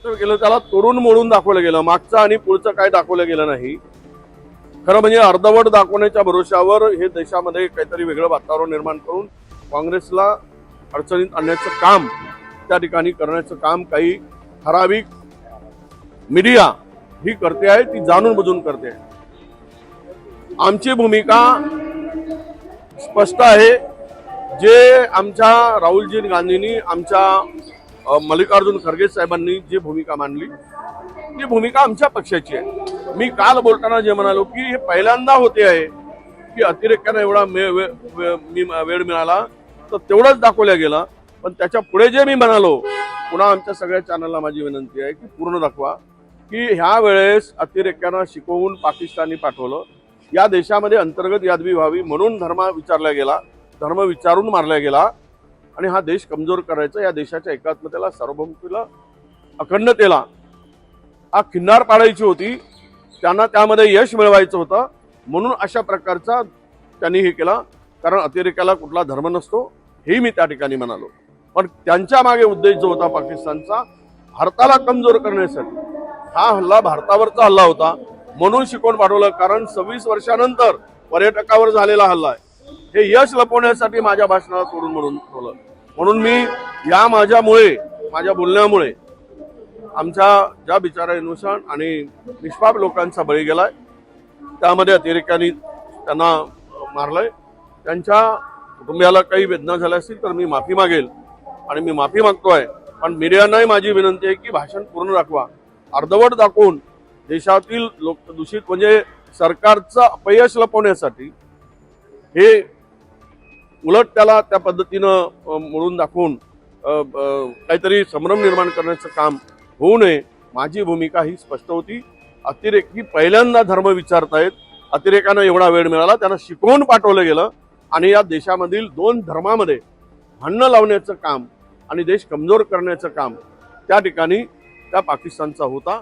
केलं, त्याला तोडून मोडून दाखवलं गेलं, मागचं आणि पुढचं काय दाखवलं गेलं नाही. खरं म्हणजे अर्धवट दाखवण्याच्या भरोश्यावर हे देशामध्ये काहीतरी वेगळं वातावरण निर्माण करून काँग्रेसला अडचणीत आणण्याचं काम त्या ठिकाणी करण्याचं काम काही ठराविक मीडिया ही करते आहे, ती जाणून बुजून करते आहे. आमची भूमिका स्पष्ट आहे. जे आमच्या राहुलजी गांधींनी, आमच्या मल्लिकार्जुन खरगे साहेबांनी जी भूमिका मांडली ती भूमिका आमच्या पक्षाची आहे. मी काल बोलताना जे म्हणालो की हे पहिल्यांदा होते आहे की अतिरेक्यानं एवढा वेळ मिळाला तर तेवढंच दाखवलं गेलं. पण त्याच्या पुढे जे मी म्हणालो, पुन्हा आमच्या सगळ्या चॅनलला माझी विनंती आहे की पूर्ण दाखवा की ह्या वेळेस अतिरेक्यानं शिकवून पाकिस्तानी पाठवलं. या देशामध्ये अंतर्गत यादवी व्हावी म्हणून धर्म विचारला गेला, धर्म विचारून मारला गेला आणि हा देश कमजोर करायचा, या देशाच्या एकात्मतेला, सार्वभौमतेला, अखंडतेला हा खिन्नार पाडायची होती. त्यांना त्यामध्ये यश मिळवायचं होतं म्हणून अशा प्रकारचा त्यांनी हे केला. कारण अतिरेक्याला कुठला धर्म नसतो हेही मी त्या ठिकाणी म्हणालो. पण त्यांच्या मागे उद्देश जो होता पाकिस्तानचा, भारताला कमजोर करण्यासाठी, हा हल्ला भारतावरचा हल्ला होता म्हणून शिकवून पाठवलं. कारण 26 वर्षानंतर पर्यटकावर झालेला हल्ला आहे, हे यश लपवण्यासाठी माझ्या भाषणाला तोडून म्हणून ठेवलं. म्हणून मी या माझ्या बोलण्यामुळे आमच्या ज्या बिचारा इनोसंट आणि निष्पाप लोकांचा बळी गेलाय, त्यामध्ये अतिरेक्यांनी त्यांना मारलंय, त्यांच्या कुटुंबियाला काही वेदना झाल्या असतील तर मी माफी मागेल आणि मी माफी मागतोय. पण मीडियानाही माझी विनंती आहे की भाषण पूर्ण दाखवा. अर्धवट दाखवून देशातील लोक दूषित म्हणजे सरकारचं अपयश लपवण्यासाठी हे उलट त्याला त्या पद्धतीनं मोडून दाखवून काहीतरी संभ्रम निर्माण करण्याचं काम होऊ नये. माझी भूमिका ही स्पष्ट होती. अतिरेकी पहिल्यांदा धर्म विचारतायत. अतिरेकानं एवढा वेळ मिळाला, त्यांना शिकवून पाठवलं गेलं आणि या देशामधील 2 धर्मामध्ये भांडणं लावण्याचं काम आणि देश कमजोर करण्याचं काम त्या ठिकाणी त्या पाकिस्तानचा होता.